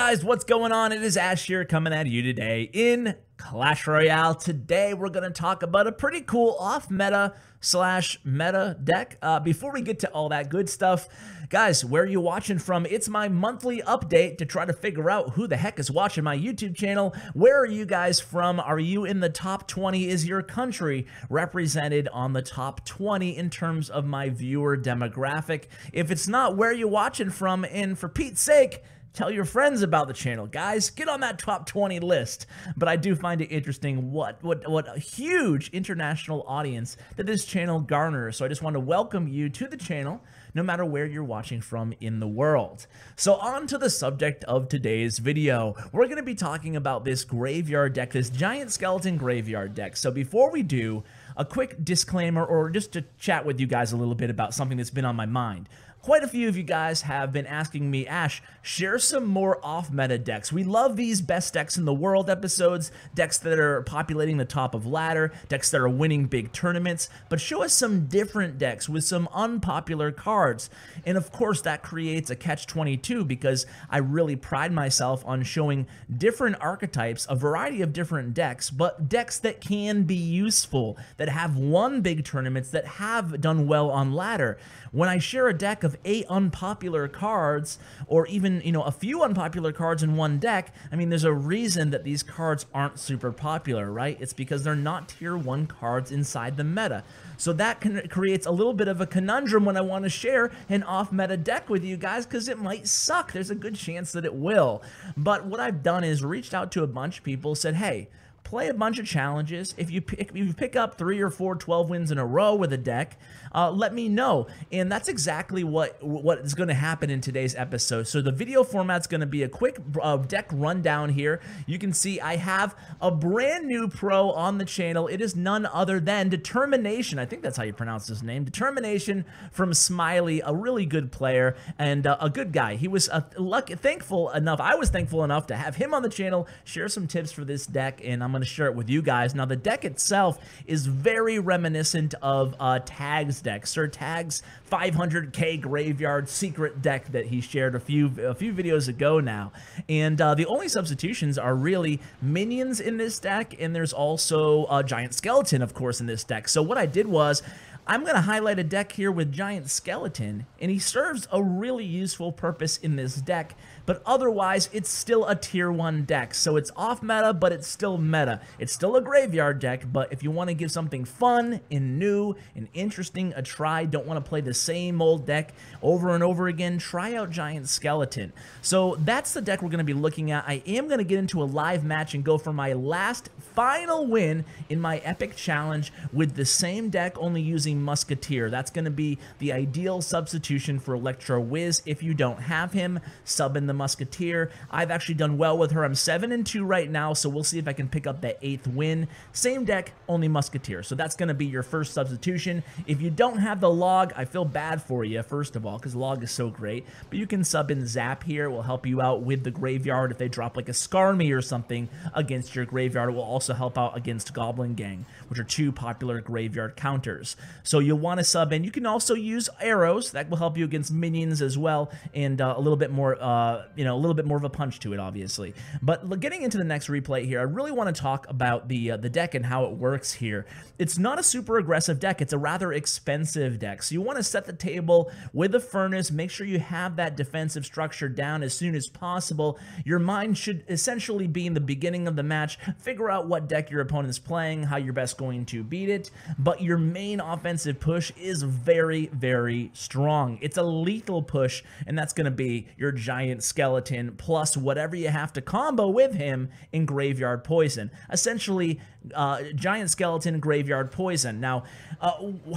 guys, what's going on? It is Ash here coming at you today in Clash Royale. Today we're going to talk about a pretty cool off-meta / meta deck. Before we get to all that good stuff, guys, where are you watching from? It's my monthly update to try to figure out who the heck is watching my YouTube channel. Where are you guys from? Are you in the top 20? Is your country represented on the top 20 in terms of my viewer demographic? If it's not, where are you watching from? And for Pete's sake, tell your friends about the channel, guys. Get on that top 20 list. But I do find it interesting what a huge international audience that this channel garners. So I just want to welcome you to the channel, no matter where you're watching from in the world. So on to the subject of today's video. We're going to be talking about this graveyard deck, this giant skeleton graveyard deck. So before we do, a quick disclaimer, or just to chat with you guys a little bit about something that's been on my mind. Quite a few of you guys have been asking me, Ash, share some more off-meta decks. We love these best decks in the world episodes, decks that are populating the top of ladder, decks that are winning big tournaments, but show us some different decks with some unpopular cards. And of course, that creates a catch-22 because I really pride myself on showing different archetypes, a variety of different decks, but decks that can be useful, that have won big tournaments, that have done well on ladder. When I share a deck of 8 unpopular cards, or even, a few unpopular cards in one deck, I mean, there's a reason that these cards aren't super popular, right? It's because they're not tier 1 cards inside the meta. So that creates a little bit of a conundrum when I want to share an off-meta deck with you guys, because it might suck. There's a good chance that it will. But what I've done is reached out to a bunch of people, said, hey, play a bunch of challenges. If you pick up 3 or 4 12 wins in a row with a deck, let me know. And that's exactly what is going to happen in today's episode. So the video format's going to be a quick deck rundown here. You can see I have a brand new pro on the channel. It is none other than Determination. I think that's how you pronounce his name. Determination from Smiley, a really good player and a good guy. He was thankful enough. I was thankful enough to have him on the channel, share some tips for this deck, and I'm going to share it with you guys. Now, the deck itself is very reminiscent of Tag's deck, Sir Tag's 500k graveyard secret deck that he shared a few videos ago now. And the only substitutions are really minions in this deck, and there's also a giant skeleton, of course, in this deck. So what I did was, I'm going to highlight a deck here with Giant Skeleton, and he serves a really useful purpose in this deck, but otherwise it's still a tier 1 deck. So it's off meta, but it's still meta. It's still a graveyard deck, but if you want to give something fun and new and interesting a try, don't want to play the same old deck over and over again, try out Giant Skeleton. So that's the deck we're going to be looking at. I am going to get into a live match and go for my last final win in my epic challenge with the same deck, only using Musketeer. That's going to be the ideal substitution for Electro Wiz. If you don't have him, sub in the Musketeer. I've actually done well with her. I'm 7-2 right now, so we'll see if I can pick up that 8th win. Same deck, only Musketeer. So that's going to be your first substitution. If you don't have the log, I feel bad for you, first of all, because log is so great, but you can sub in Zap here. It will help you out with the graveyard. If they drop like a Skarmy or something against your graveyard, it will also help out against Goblin Gang, which are 2 popular graveyard counters. So you'll want to sub in. You can also use arrows. That will help you against minions as well, and a little bit more, a little bit more of a punch to it, obviously. But getting into the next replay here, I really want to talk about the deck and how it works here. It's not a super aggressive deck. It's a rather expensive deck. So you want to set the table with a furnace. Make sure you have that defensive structure down as soon as possible. Your mind should essentially be in the beginning of the match. Figure out what deck your opponent is playing, how you're best going to beat it. But your main offensive push is very, very strong. It's a lethal push, and that's going to be your Giant Skeleton plus whatever you have to combo with him in Graveyard Poison. Essentially, Giant Skeleton, Graveyard Poison. Now,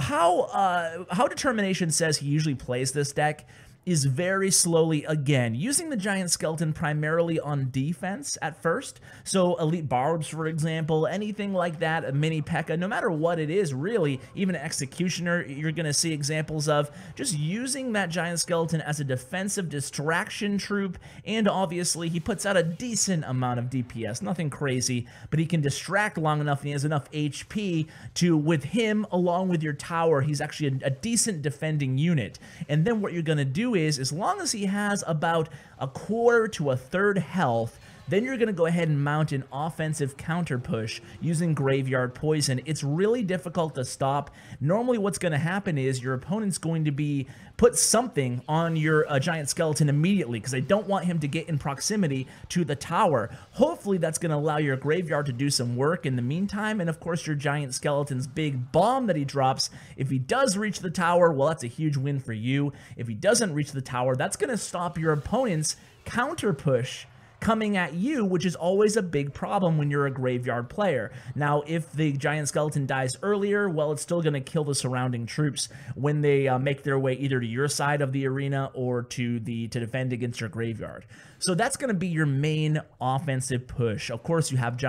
how Determination says he usually plays this deck is very slowly, again, using the Giant Skeleton primarily on defense at first. So Elite Barbs, for example, anything like that, a mini P.E.K.K.A., no matter what it is, really, even an Executioner, you're going to see examples of just using that Giant Skeleton as a defensive distraction troop, and obviously he puts out a decent amount of DPS, nothing crazy, but he can distract long enough and he has enough HP to, with him, along with your tower, he's actually a decent defending unit. And then what you're going to do is, as long as he has about a quarter to a third health, then you're going to go ahead and mount an offensive counter push using Graveyard Poison. It's really difficult to stop. Normally what's going to happen is your opponent's going to put something on your giant skeleton immediately because they don't want him to get in proximity to the tower. Hopefully that's going to allow your graveyard to do some work in the meantime, and of course your giant skeleton's big bomb that he drops, if he does reach the tower, well, that's a huge win for you. If he doesn't reach the tower, that's going to stop your opponent's counter push coming at you, which is always a big problem when you're a graveyard player. Now, if the giant skeleton dies earlier, well, it's still going to kill the surrounding troops when they make their way either to your side of the arena or to defend against your graveyard. So that's going to be your main offensive push. Of course, you have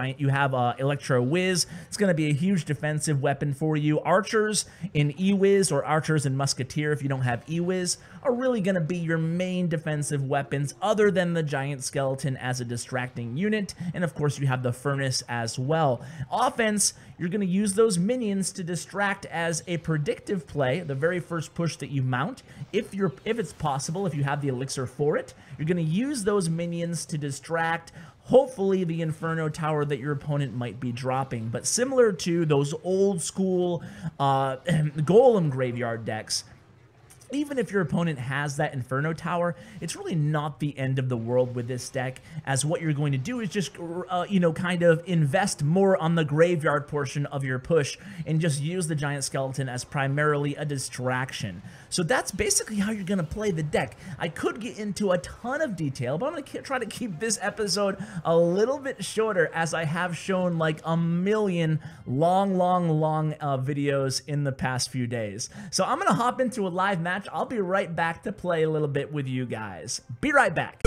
Electro Wiz. It's going to be a huge defensive weapon for you. Archers in E-Wiz or Archers in Musketeer, if you don't have E-Wiz, are really going to be your main defensive weapons other than the giant skeleton as a distracting unit. And of course, you have the Furnace as well. Offense, you're going to use those minions to distract as a predictive play, the very first push that you mount. If it's possible, if you have the elixir for it, you're going to use those minions to distract, hopefully, the Inferno Tower that your opponent might be dropping. But similar to those old school Golem graveyard decks, even if your opponent has that Inferno Tower, it's really not the end of the world with this deck, as what you're going to do is just, kind of invest more on the graveyard portion of your push and just use the giant skeleton as primarily a distraction. So that's basically how you're going to play the deck. I could get into a ton of detail, but I'm going to try to keep this episode a little bit shorter, as I have shown like a million long videos in the past few days. So I'm going to hop into a live match. I'll be right back to play a little bit with you guys. Be right back.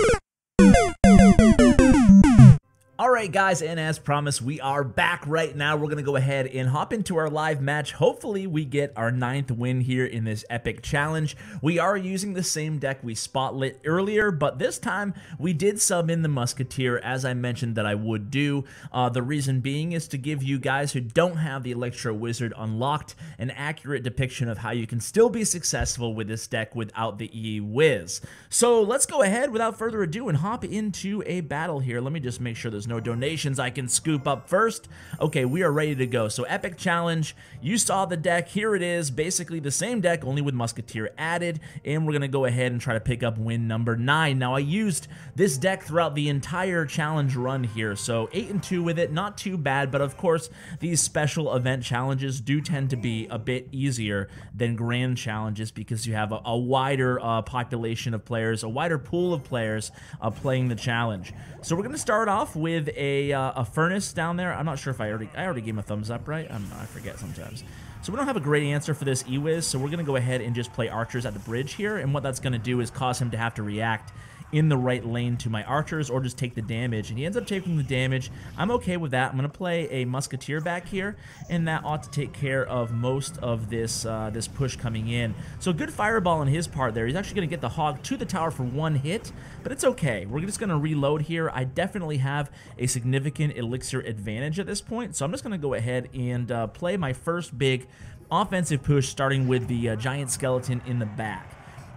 Alright guys, and as promised, we are back right now. We're going to go ahead and hop into our live match. Hopefully we get our 9th win here in this epic challenge. We are using the same deck we spotlit earlier, but this time we did sub in the Musketeer, as I mentioned that I would do. The reason being is to give you guys who don't have the Electro Wizard unlocked an accurate depiction of how you can still be successful with this deck without the E-Wiz. So let's go ahead without further ado and hop into a battle here. Let me just make sure there's no donations I can scoop up first. Okay, we are ready to go. So epic challenge, you saw the deck, here it is, basically the same deck only with Musketeer added, and we're gonna go ahead and try to pick up win number 9. Now I used this deck throughout the entire challenge run here, so 8-2 with it, not too bad, but of course these special event challenges do tend to be a bit easier than grand challenges because you have a wider population of players, a wider pool of players playing the challenge. So we're gonna start off with a Furnace down there. I'm not sure if I already gave him a thumbs up, right? I forget sometimes. So we don't have a great answer for this E-Wiz, so we're going to go ahead and just play Archers at the bridge here, and what that's going to do is cause him to have to react in the right lane to my Archers or just take the damage, and he ends up taking the damage. I'm okay with that. I'm going to play a Musketeer back here, and that ought to take care of most of this this push coming in. So good fireball on his part there. He's actually going to get the hog to the tower for 1 hit, but it's okay. We're just going to reload here. I definitely have a significant elixir advantage at this point, so I'm just going to go ahead and play my first big offensive push, starting with the giant skeleton in the back.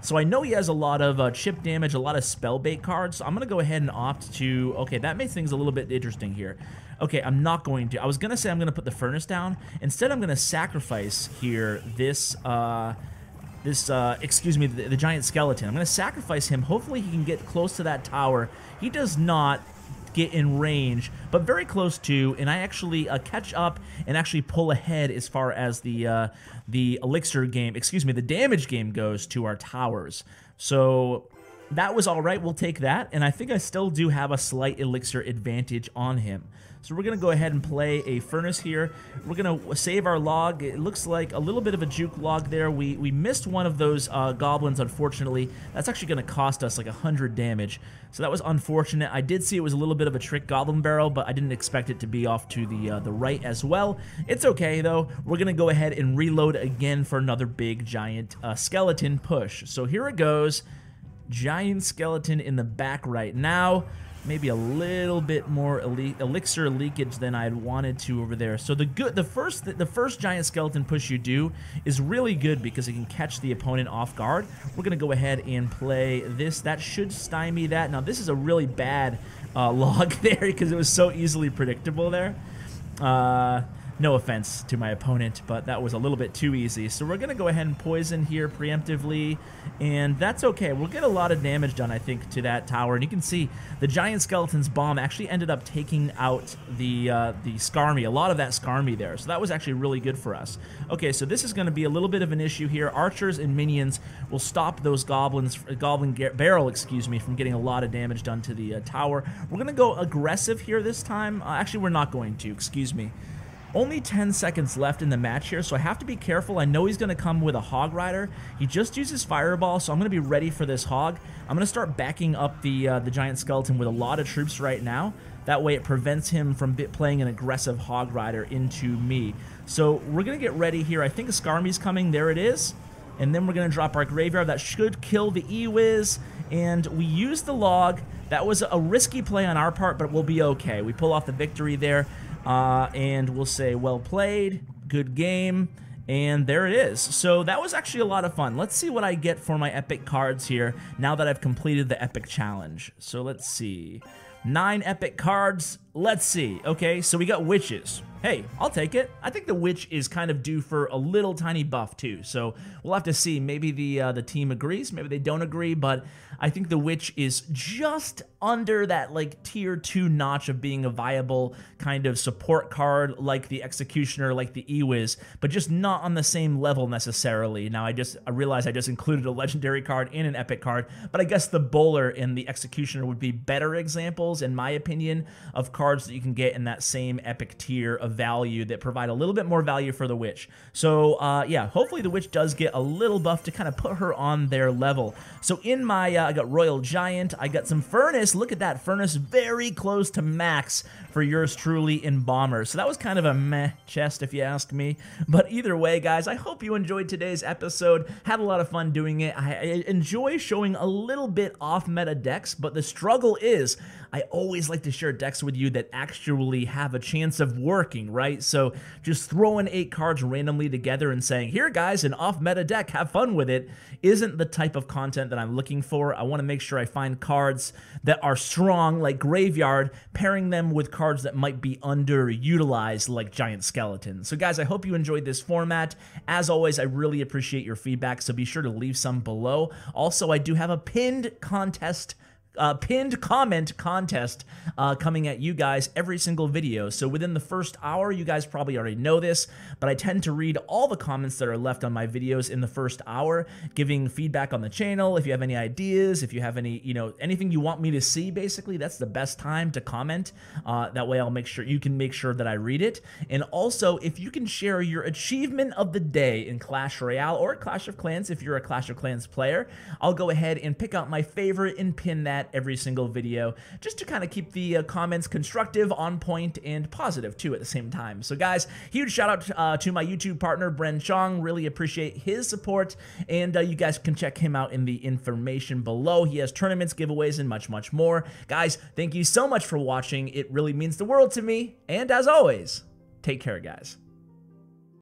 So I know he has a lot of chip damage, a lot of spell bait cards, so I'm going to go ahead and opt to... Okay, that makes things a little bit interesting here. Okay, I'm not going to... I was going to say I'm going to put the Furnace down. Instead, I'm going to sacrifice here this... excuse me, the giant skeleton. I'm going to sacrifice him. Hopefully he can get close to that tower. He does not get in range, but very close to, and I actually catch up and actually pull ahead as far as the elixir game, excuse me, the damage game goes to our towers. So that was all right. We'll take that, and I think I still do have a slight elixir advantage on him. So we're going to go ahead and play a Furnace here. We're going to save our log. It looks like a little bit of a juke log there. We missed one of those goblins, unfortunately. That's actually going to cost us like 100 damage. So that was unfortunate. I did see it was a little bit of a trick goblin barrel, but I didn't expect it to be off to the right as well. It's okay, though. We're going to go ahead and reload again for another big giant skeleton push. So here it goes. Giant skeleton in the back right now. maybe a little bit more elixir leakage than I'd wanted to over there. So the first giant skeleton push you do is really good because it can catch the opponent off guard. We're gonna go ahead and play this. That should stymie that. Now this is a really bad log there because it was so easily predictable there. No offense to my opponent, but that was a little bit too easy. So we're going to go ahead and poison here preemptively, and that's okay. We'll get a lot of damage done, I think, to that tower. And you can see the giant skeleton's bomb actually ended up taking out the Skarmy, a lot of that Skarmy there. So that was actually really good for us. Okay, so this is going to be a little bit of an issue here. Archers and minions will stop those goblin barrel, excuse me, from getting a lot of damage done to the tower. We're going to go aggressive here this time. Actually, we're not going to, excuse me. Only 10 seconds left in the match here, so I have to be careful. I know he's going to come with a Hog Rider. He just uses Fireball, so I'm going to be ready for this Hog. I'm going to start backing up the Giant Skeleton with a lot of troops right now. That way it prevents him from playing an aggressive Hog Rider into me. So we're going to get ready here. I think a Skarmy's coming. There it is. And then we're going to drop our Graveyard. That should kill the E-Wiz. And we use the Log. That was a risky play on our part, but we'll be okay. We pull off the victory there. And we'll say, well played, good game, and there it is. So that was actually a lot of fun. Let's see what I get for my epic cards here now that I've completed the epic challenge. So let's see. 9 epic cards. Let's see. Okay, so we got witches. Hey, I'll take it. I think the witch is kind of due for a little tiny buff too. So we'll have to see. Maybe the team agrees, maybe they don't agree, but I think the witch is just under that like tier 2 notch of being a viable kind of support card like the executioner, like the E-Wiz, but just not on the same level necessarily. Now I realized I just included a legendary card and an epic card, but I guess the bowler and the executioner would be better examples in my opinion of cards that you can get in that same epic tier of value that provide a little bit more value for the witch. So yeah, hopefully the witch does get a little buff to kind of put her on their level. So in my I got Royal Giant, I got some Furnace. Look at that Furnace, very close to max for yours truly in Bomber. So that was kind of a meh chest if you ask me. But either way, guys, I hope you enjoyed today's episode. Had a lot of fun doing it. I enjoy showing a little bit off meta decks, but the struggle is I always like to share decks with you that actually have a chance of working, right? So just throwing 8 cards randomly together and saying, here guys, an off meta deck, have fun with it, isn't the type of content that I'm looking for. I want to make sure I find cards that are strong like Graveyard, pairing them with cards that might be underutilized like Giant Skeleton. So guys, I hope you enjoyed this format. As always, I really appreciate your feedback, so be sure to leave some below. Also, I do have a pinned comment contest coming at you guys every single video. So within the first hour, you guys probably already know this, but I tend to read all the comments that are left on my videos in the first hour, giving feedback on the channel. If you have any ideas, if you have any, anything you want me to see, basically, that's the best time to comment. That way I'll make sure you can make sure that I read it. And also, if you can share your achievement of the day in Clash Royale or Clash of Clans, if you're a Clash of Clans player, I'll go ahead and pick out my favorite and pin that every single video, just to kind of keep the comments constructive, on point, and positive too at the same time. So guys, huge shout out to my YouTube partner Bren Chong. Really appreciate his support, and you guys can check him out in the information below. He has tournaments, giveaways, and much more. Guys, thank you so much for watching. It really means the world to me, and as always, take care, guys.